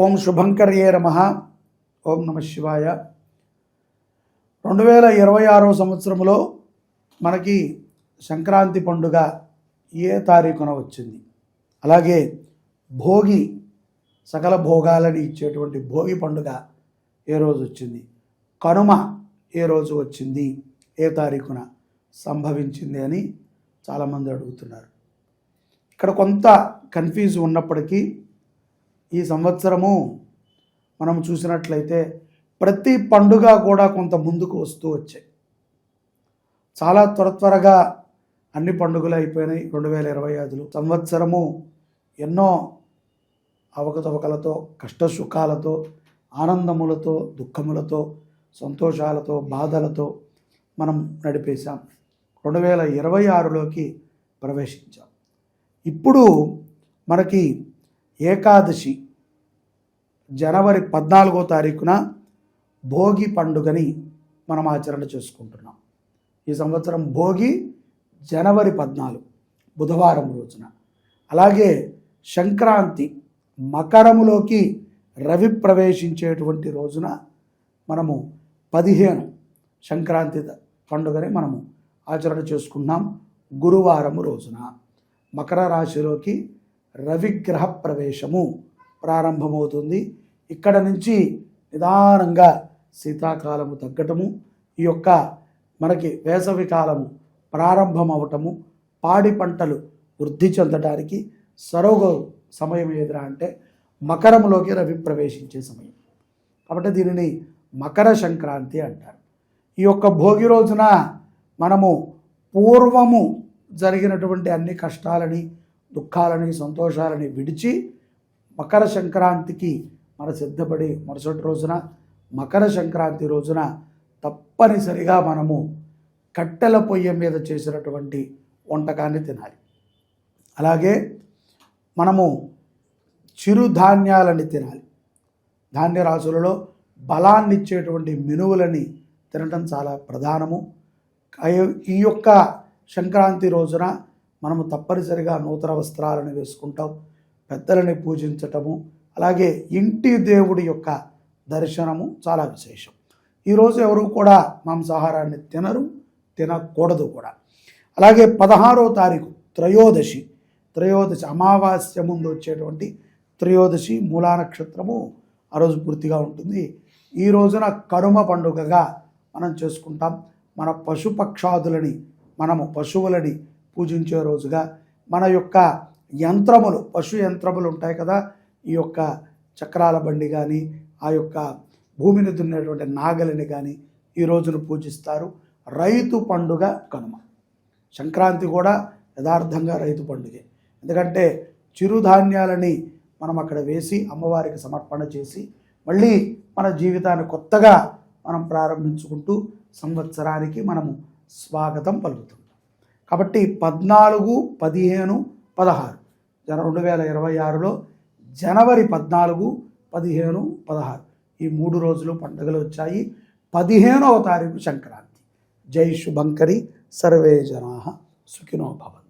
ఓం శుభంకర్యే నమః. ఓం నమ శివాయ. 2026 సంవత్సరంలో మనకి సంక్రాంతి పండుగ ఏ తారీఖున వచ్చింది, అలాగే భోగి సకల భోగాలని ఇచ్చేటువంటి భోగి పండుగ ఏ రోజు వచ్చింది, కనుమ ఏ రోజు వచ్చింది, ఏ తారీఖున సంభవించింది అని చాలామంది అడుగుతున్నారు. ఇక్కడ కొంత కన్ఫ్యూజ్ ఉన్నప్పటికీ ఈ సంవత్సరము మనం చూసినట్లయితే ప్రతి పండుగ కూడా కొంత ముందుకు వస్తూ వచ్చాయి. చాలా త్వరగా అన్ని పండుగలు అయిపోయినాయి. 2025 సంవత్సరము ఎన్నో అవకతవకలతో, కష్టసుఖాలతో, ఆనందములతో, దుఃఖములతో, సంతోషాలతో, బాధలతో మనం నడిపేశాం. 2026లోకి ప్రవేశించాం. ఇప్పుడు మనకి ఏకాదశి జనవరి 14వ తారీఖున భోగి పండుగని మనం ఆచరణ చేసుకుంటున్నాం. ఈ సంవత్సరం భోగి జనవరి 14 బుధవారం రోజున, అలాగే సంక్రాంతి మకరములోకి రవి ప్రవేశించేటువంటి రోజున మనము 15 సంక్రాంతి పండుగని మనము ఆచరణ చేసుకున్నాం. గురువారం రోజున మకర రాశిలోకి రవిగ్రహ ప్రవేశము ప్రారంభమవుతుంది. ఇక్కడ నుంచి నిదానంగా శీతాకాలము తగ్గటము, ఈ యొక్క మనకి వేసవి కాలము ప్రారంభమవటము, పాడి పంటలు వృద్ధి చెందడానికి సరోగ సమయం ఏదిరా అంటే మకరంలోకి రవి ప్రవేశించే సమయం. కాబట్టి దీనిని మకర సంక్రాంతి అంటారు. ఈ యొక్క భోగి రోజున మనము పూర్వము జరిగినటువంటి అన్ని కష్టాలని, దుఃఖాలని, సంతోషాలని విడిచి మకర సంక్రాంతికి మన సిద్ధపడి మరుసటి రోజున మకర సంక్రాంతి రోజున తప్పనిసరిగా మనము కట్టెల పొయ్యి మీద చేసినటువంటి వంటకాన్ని తినాలి. అలాగే మనము చిరుధాన్యాలని తినాలి. ధాన్యరాశులలో బలాన్ని ఇచ్చేటువంటి మినువులని తినటం చాలా ప్రధానము. ఈ యొక్క సంక్రాంతి రోజున మనము తప్పనిసరిగా నూతన వస్త్రాలను వేసుకుంటాం, పెద్దలని పూజించటము, అలాగే ఇంటి దేవుడి యొక్క దర్శనము చాలా విశేషం. ఈరోజు ఎవరు కూడా మాంసాహారాన్ని తినకూడదు కూడా. అలాగే 16వ తారీఖు త్రయోదశి అమావాస్య ముందు వచ్చేటువంటి త్రయోదశి మూలా నక్షత్రము ఆ రోజు పూర్తిగా ఉంటుంది. ఈ రోజున కనుమ పండుగగా మనం చేసుకుంటాం. మన పశుపక్షాదులని, మనము పశువులని పూజించే రోజుగా మన యొక్క యంత్రములు, పశు యంత్రములు ఉంటాయి కదా, ఈ యొక్క చక్రాల బండి కానీ, ఆ యొక్క భూమిని దున్నేటువంటి నాగలిని కానీ ఈ రోజును పూజిస్తారు. రైతు పండుగ కనుమ. సంక్రాంతి కూడా యథార్థంగా రైతు పండుగే. ఎందుకంటే చిరుధాన్యాలని మనం అక్కడ వేసి అమ్మవారికి సమర్పణ చేసి మళ్ళీ మన జీవితాన్ని కొత్తగా మనం ప్రారంభించుకుంటూ సంవత్సరానికి మనము స్వాగతం పలుకుతుంటాం. కాబట్టి 14, 15, 16 2026లో జనవరి 14, 15, 16 ఈ 3 రోజులు పండుగలు వచ్చాయి. 15వ తారీఖు సంక్రాంతి. జై శుభంకరి. సర్వే జనాః సుఖినో భవంతు.